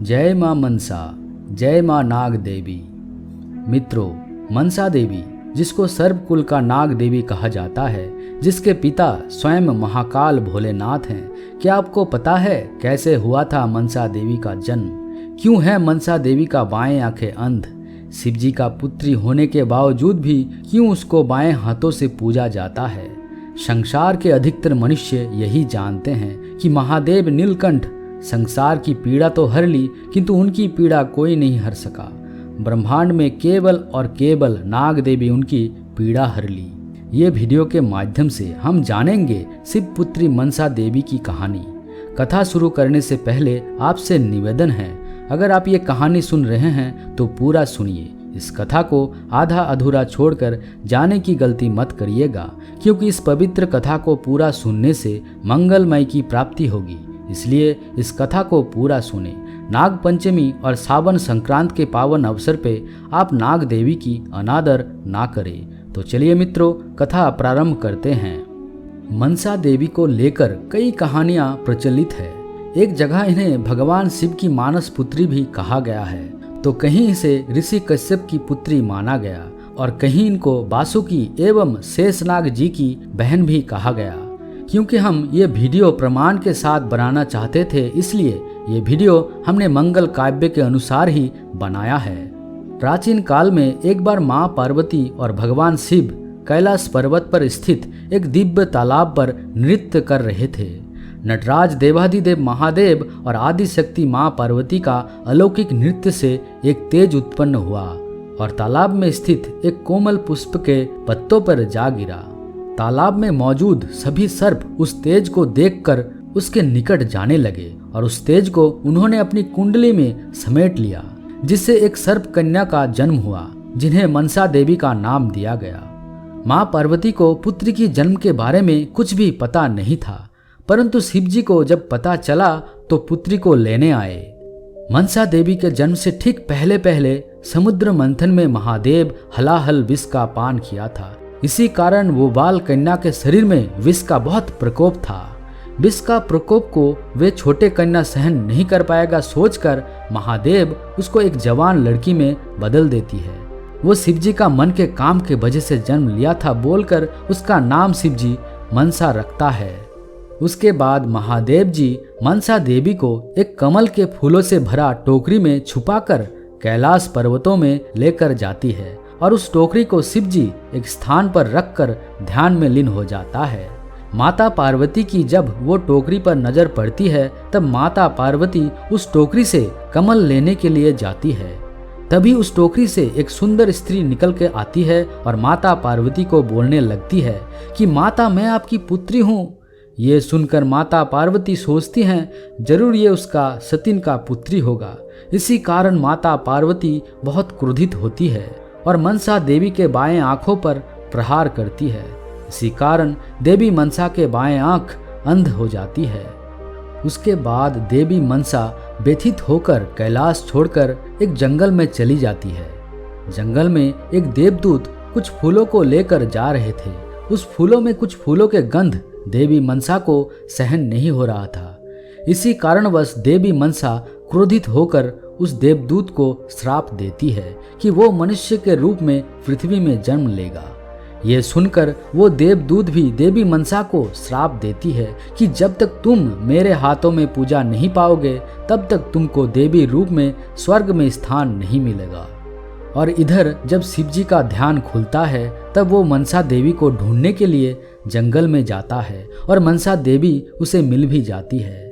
जय मां मनसा, जय मां नाग देवी। मित्रों, मनसा देवी जिसको सर्वकुल का नाग देवी कहा जाता है, जिसके पिता स्वयं महाकाल भोलेनाथ हैं, क्या आपको पता है कैसे हुआ था मनसा देवी का जन्म? क्यों है मनसा देवी का बाएं आंखें अंध? शिवजी का पुत्री होने के बावजूद भी क्यों उसको बाएं हाथों से पूजा जाता है? संसार के अधिकतर मनुष्य यही जानते हैं कि महादेव नीलकंठ संसार की पीड़ा तो हर ली, किंतु उनकी पीड़ा कोई नहीं हर सका। ब्रह्मांड में केवल और केवल नाग देवी उनकी पीड़ा हर ली। ये वीडियो के माध्यम से हम जानेंगे शिव पुत्री मनसा देवी की कहानी। कथा शुरू करने से पहले आपसे निवेदन है, अगर आप ये कहानी सुन रहे हैं तो पूरा सुनिए। इस कथा को आधा अधूरा छोड़कर जाने की गलती मत करिएगा, क्योंकि इस पवित्र कथा को पूरा सुनने से मंगलमय की प्राप्ति होगी। इसलिए इस कथा को पूरा सुने। नाग पंचमी और सावन संक्रांत के पावन अवसर पे आप नाग देवी की अनादर ना करें। तो चलिए मित्रों, कथा प्रारंभ करते हैं। मनसा देवी को लेकर कई कहानियां प्रचलित है। एक जगह इन्हें भगवान शिव की मानस पुत्री भी कहा गया है, तो कहीं इसे ऋषि कश्यप की पुत्री माना गया और कहीं इनको वासुकी एवं शेषनाग जी की बहन भी कहा गया। क्योंकि हम ये वीडियो प्रमाण के साथ बनाना चाहते थे, इसलिए ये वीडियो हमने मंगल काव्य के अनुसार ही बनाया है। प्राचीन काल में एक बार माँ पार्वती और भगवान शिव कैलाश पर्वत पर स्थित एक दिव्य तालाब पर नृत्य कर रहे थे। नटराज देवाधिदेव महादेव और आदि शक्ति माँ पार्वती का अलौकिक नृत्य से एक तेज उत्पन्न हुआ और तालाब में स्थित एक कोमल पुष्प के पत्तों पर जा गिरा। तालाब में मौजूद सभी सर्प उस तेज को देखकर उसके निकट जाने लगे और उस तेज को उन्होंने अपनी कुंडली में समेट लिया, जिससे एक सर्प कन्या का जन्म हुआ, जिन्हें मनसा देवी का नाम दिया गया। माँ पार्वती को पुत्र की जन्म के बारे में कुछ भी पता नहीं था, परंतु शिवजी को जब पता चला तो पुत्री को लेने आए। मनसा देवी के जन्म से ठीक पहले पहले समुद्र मंथन में महादेव हलाहल विष का पान किया था। इसी कारण वो बाल कन्या के शरीर में विष का बहुत प्रकोप था। विष का प्रकोप को वे छोटे कन्या सहन नहीं कर पाएगा सोचकर महादेव उसको एक जवान लड़की में बदल देती है। वो शिवजी का मन के काम के वजह से जन्म लिया था बोलकर उसका नाम शिवजी मनसा रखता है। उसके बाद महादेव जी मनसा देवी को एक कमल के फूलों से भरा टोकरी में छुपाकर कैलाश पर्वतों में लेकर जाती है और उस टोकरी को शिवजी एक स्थान पर रखकर ध्यान में लीन हो जाता है। माता पार्वती की जब वो टोकरी पर नजर पड़ती है, तब माता पार्वती उस टोकरी से कमल लेने के लिए जाती है। तभी उस टोकरी से एक सुंदर स्त्री निकल के आती है और माता पार्वती को बोलने लगती है कि माता, मैं आपकी पुत्री हूँ। ये सुनकर माता पार्वती सोचती हैं जरूर ये उसका सतीन का पुत्री होगा। इसी कारण माता पार्वती बहुत क्रोधित होती है और मनसा देवी के बाएं आंखों पर प्रहार करती है। इसी कारण देवी मनसा के बाएं आंख अंध हो जाती है। उसके बाद देवी मनसा व्यथित होकर कैलाश छोड़कर एक जंगल में चली जाती है। जंगल में एक देवदूत कुछ फूलों को लेकर जा रहे थे। उस फूलों में कुछ फूलों के गंध देवी मनसा को सहन नहीं हो रहा था। इसी कारणवश देवी मनसा क्रोधित होकर उस देवदूत को श्राप देती है कि वो मनुष्य के रूप में पृथ्वी में जन्म लेगा। ये सुनकर वो देवदूत भी देवी मनसा को श्राप देती है कि जब तक तुम मेरे हाथों में पूजा नहीं पाओगे, तब तक तुमको देवी रूप में स्वर्ग में स्थान नहीं मिलेगा। और इधर जब शिवजी का ध्यान खुलता है, तब वो मनसा देवी को ढूंढने के लिए जंगल में जाता है और मनसा देवी उसे मिल भी जाती है।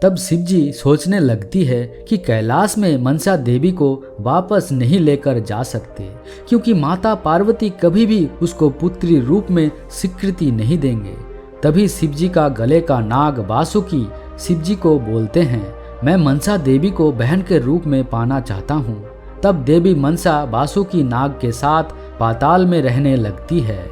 तब शिवजी सोचने लगती है कि कैलाश में मनसा देवी को वापस नहीं लेकर जा सकते, क्योंकि माता पार्वती कभी भी उसको पुत्री रूप में स्वीकृति नहीं देंगे। तभी शिवजी का गले का नाग वासुकी शिवजी को बोलते हैं, मैं मनसा देवी को बहन के रूप में पाना चाहता हूँ। तब देवी मनसा वासुकी नाग के साथ पाताल में रहने लगती है।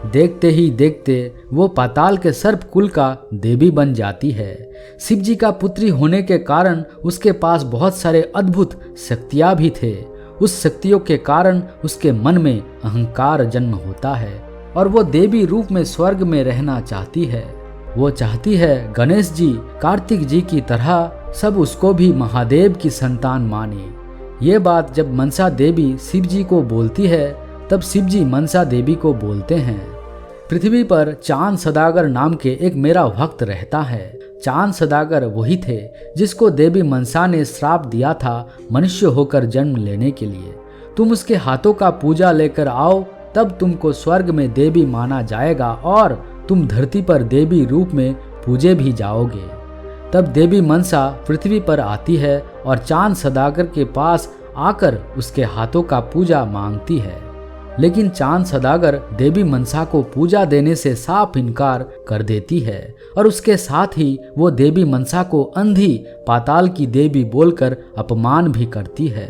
देखते ही देखते वो पाताल के सर्प कुल का देवी बन जाती है। शिवजी का पुत्री होने के कारण उसके पास बहुत सारे अद्भुत शक्तियाँ भी थे। उस शक्तियों के कारण उसके मन में अहंकार जन्म होता है और वो देवी रूप में स्वर्ग में रहना चाहती है। वो चाहती है गणेश जी, कार्तिक जी की तरह सब उसको भी महादेव की संतान माने। ये बात जब मनसा देवी शिव जी को बोलती है तब शिव जी मनसा देवी को बोलते हैं, पृथ्वी पर चांद सदागर नाम के एक मेरा भक्त रहता है। चांद सदागर वही थे जिसको देवी मनसा ने श्राप दिया था मनुष्य होकर जन्म लेने के लिए। तुम उसके हाथों का पूजा लेकर आओ, तब तुमको स्वर्ग में देवी माना जाएगा और तुम धरती पर देवी रूप में पूजे भी जाओगे। तब देवी मनसा पृथ्वी पर आती है और चांद सदागर के पास आकर उसके हाथों का पूजा मांगती है। लेकिन चांद सदागर देवी मनसा को पूजा देने से साफ इनकार कर देती है और उसके साथ ही वो देवी मनसा को अंधी पाताल की देवी बोलकर अपमान भी करती है।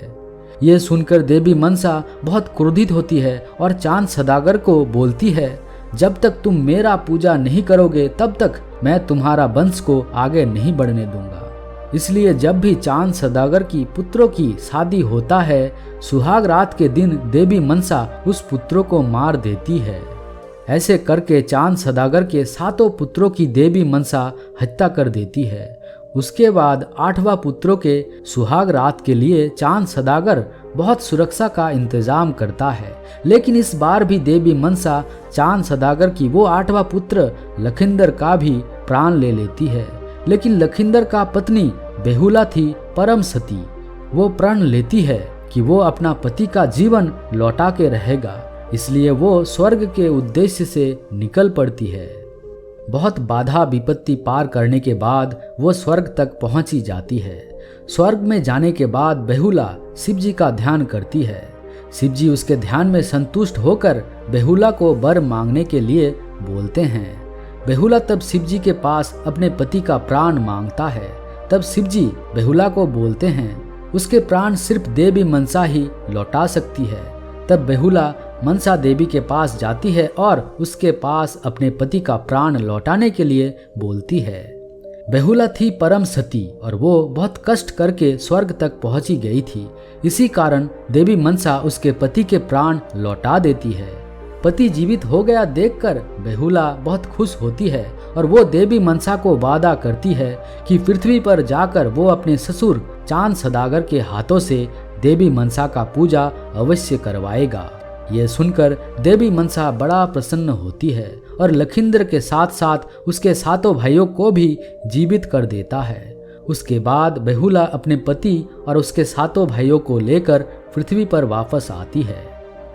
ये सुनकर देवी मनसा बहुत क्रोधित होती है और चांद सदागर को बोलती है, जब तक तुम मेरा पूजा नहीं करोगे तब तक मैं तुम्हारा वंश को आगे नहीं बढ़ने दूंगा। इसलिए जब भी चांद सदागर की पुत्रों की शादी होता है, सुहाग रात के दिन देवी मनसा उस पुत्रों को मार देती है। ऐसे करके चांद सदागर के 7 पुत्रों की देवी मनसा हत्या कर देती है। उसके बाद 8वां पुत्रों के सुहाग रात के लिए चांद सदागर बहुत सुरक्षा का इंतजाम करता है। लेकिन इस बार भी देवी मनसा चांद सदागर की वो 8वां पुत्र लखिंदर का भी प्राण ले लेती है। लेकिन लखिंदर का पत्नी बेहुला थी परम सती। वो प्रण लेती है कि वो अपना पति का जीवन लौटा के रहेगा, इसलिए वो स्वर्ग के उद्देश्य से निकल पड़ती है। बहुत बाधा विपत्ति पार करने के बाद वो स्वर्ग तक पहुंची जाती है। स्वर्ग में जाने के बाद बेहुला शिव जी का ध्यान करती है। शिव जी उसके ध्यान में संतुष्ट होकर बेहुला को वर मांगने के लिए बोलते हैं। बेहुला तब शिव जी के पास अपने पति का प्राण मांगता है। तब शिव जी बेहुला को बोलते हैं, उसके प्राण सिर्फ देवी मनसा ही लौटा सकती है। तब बेहुला मनसा देवी के पास जाती है और उसके पास अपने पति का प्राण लौटाने के लिए बोलती है। बेहुला थी परम सती और वो बहुत कष्ट करके स्वर्ग तक पहुंची गई थी। इसी कारण देवी मनसा उसके पति के प्राण लौटा देती है। पति जीवित हो गया देखकर बेहुला बहुत खुश होती है और वो देवी मनसा को वादा करती है कि पृथ्वी पर जाकर वो अपने ससुर चांद सदागर के हाथों से देवी मनसा का पूजा अवश्य करवाएगा। ये सुनकर देवी मनसा बड़ा प्रसन्न होती है और लखिंदर के साथ साथ उसके 7 भाइयों को भी जीवित कर देता है। उसके बाद बेहुला अपने पति और उसके 7 भाइयों को लेकर पृथ्वी पर वापस आती है।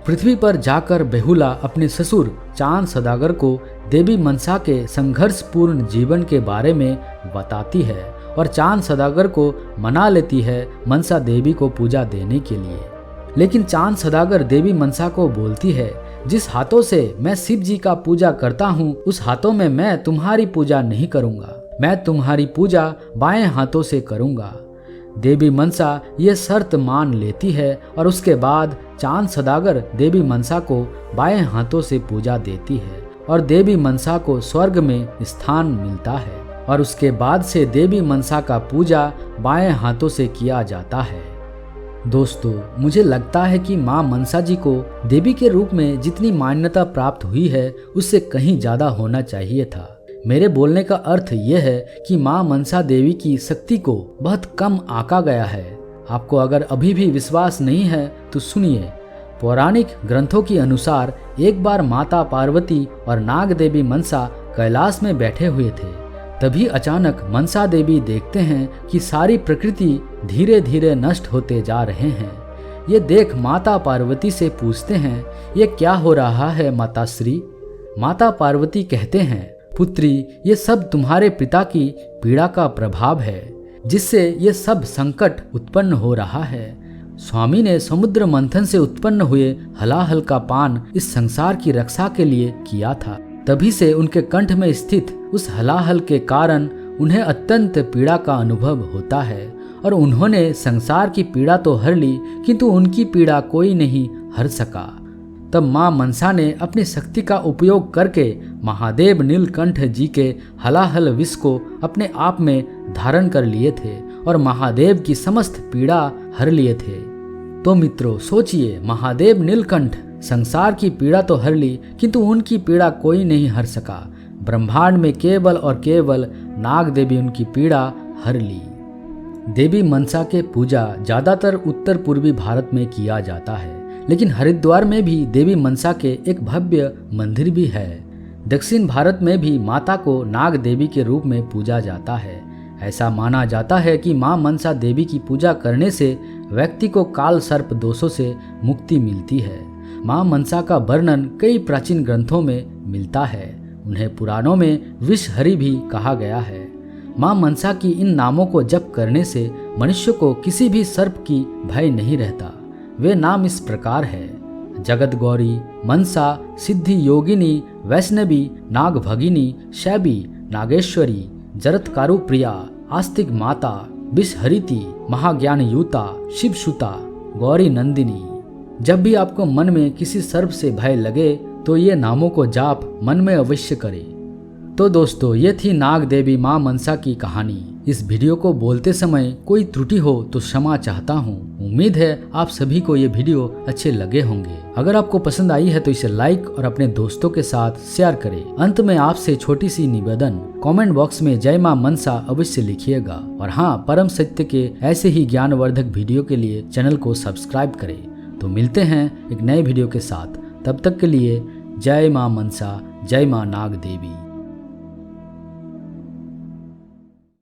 पृथ्वी पर जाकर बेहुला अपने ससुर चांद सदागर को देवी मनसा के संघर्षपूर्ण जीवन के बारे में बताती है और चांद सदागर को मना लेती है मनसा देवी को पूजा देने के लिए। लेकिन चांद सदागर देवी मनसा को बोलती है, जिस हाथों से मैं शिव जी का पूजा करता हूँ उस हाथों में मैं तुम्हारी पूजा नहीं करूँगा, मैं तुम्हारी पूजा बाएं हाथों से करूँगा। देवी मनसा ये शर्त मान लेती है और उसके बाद चांद सदागर देवी मनसा को बाएं हाथों से पूजा देती है और देवी मनसा को स्वर्ग में स्थान मिलता है और उसके बाद से देवी मनसा का पूजा बाएं हाथों से किया जाता है। दोस्तों, मुझे लगता है कि माँ मनसा जी को देवी के रूप में जितनी मान्यता प्राप्त हुई है उससे कहीं ज़्यादा होना चाहिए था। मेरे बोलने का अर्थ यह है कि माँ मनसा देवी की शक्ति को बहुत कम आंका गया है। आपको अगर अभी भी विश्वास नहीं है तो सुनिए। पौराणिक ग्रंथों के अनुसार एक बार माता पार्वती और नाग देवी मनसा कैलाश में बैठे हुए थे। तभी अचानक मनसा देवी देखते हैं कि सारी प्रकृति धीरे धीरे नष्ट होते जा रहे हैं। ये देख माता पार्वती से पूछते हैं, ये क्या हो रहा है माताश्री? माता पार्वती कहते हैं, पुत्री, ये सब तुम्हारे पिता की पीड़ा का प्रभाव है जिससे ये सब संकट उत्पन्न हो रहा है। स्वामी ने समुद्र मंथन से उत्पन्न हुए हलाहल का पान इस संसार की रक्षा के लिए किया था। तभी से उनके कंठ में स्थित उस हलाहल के कारण उन्हें अत्यंत पीड़ा का अनुभव होता है और उन्होंने संसार की पीड़ा तो हर ली किंतु उनकी पीड़ा कोई नहीं हर सका। तब माँ मनसा ने अपनी शक्ति का उपयोग करके महादेव नीलकंठ जी के हलाहल विष को अपने आप में धारण कर लिए थे और महादेव की समस्त पीड़ा हर लिए थे। तो मित्रों सोचिए, महादेव नीलकंठ संसार की पीड़ा तो हर ली किंतु उनकी पीड़ा कोई नहीं हर सका। ब्रह्मांड में केवल और केवल नाग देवी उनकी पीड़ा हर ली। देवी मनसा के पूजा ज़्यादातर उत्तर पूर्वी भारत में किया जाता है, लेकिन हरिद्वार में भी देवी मनसा के एक भव्य मंदिर भी है। दक्षिण भारत में भी माता को नाग देवी के रूप में पूजा जाता है। ऐसा माना जाता है कि मां मनसा देवी की पूजा करने से व्यक्ति को काल सर्प दोषों से मुक्ति मिलती है। मां मनसा का वर्णन कई प्राचीन ग्रंथों में मिलता है। उन्हें पुराणों में विषहरी भी कहा गया है। मां मनसा की इन नामों को जप करने से मनुष्य को किसी भी सर्प की भय नहीं रहता। वे नाम इस प्रकार है: जगत गौरी, मनसा, सिद्धि योगिनी, वैष्णवी, नाग भगिनी, शैबी, नागेश्वरी, जरत्कारु प्रिया, आस्तिक माता, विषहरिति, महाज्ञान यूता, शिवसुता, गौरी नंदिनी। जब भी आपको मन में किसी सर्प से भय लगे तो ये नामों को जाप मन में अवश्य करें। तो दोस्तों, ये थी नाग देवी मां मनसा की कहानी। इस वीडियो को बोलते समय कोई त्रुटि हो तो क्षमा चाहता हूँ। उम्मीद है आप सभी को ये वीडियो अच्छे लगे होंगे। अगर आपको पसंद आई है तो इसे लाइक और अपने दोस्तों के साथ शेयर करें। अंत में आपसे छोटी सी निवेदन, कमेंट बॉक्स में जय मां मनसा अवश्य लिखिएगा। और हाँ, परम सत्य के ऐसे ही ज्ञानवर्धक वीडियो के लिए चैनल को सब्सक्राइब करें। तो मिलते हैं एक नए वीडियो के साथ। तब तक के लिए जय मां मनसा, जय मां नाग देवी।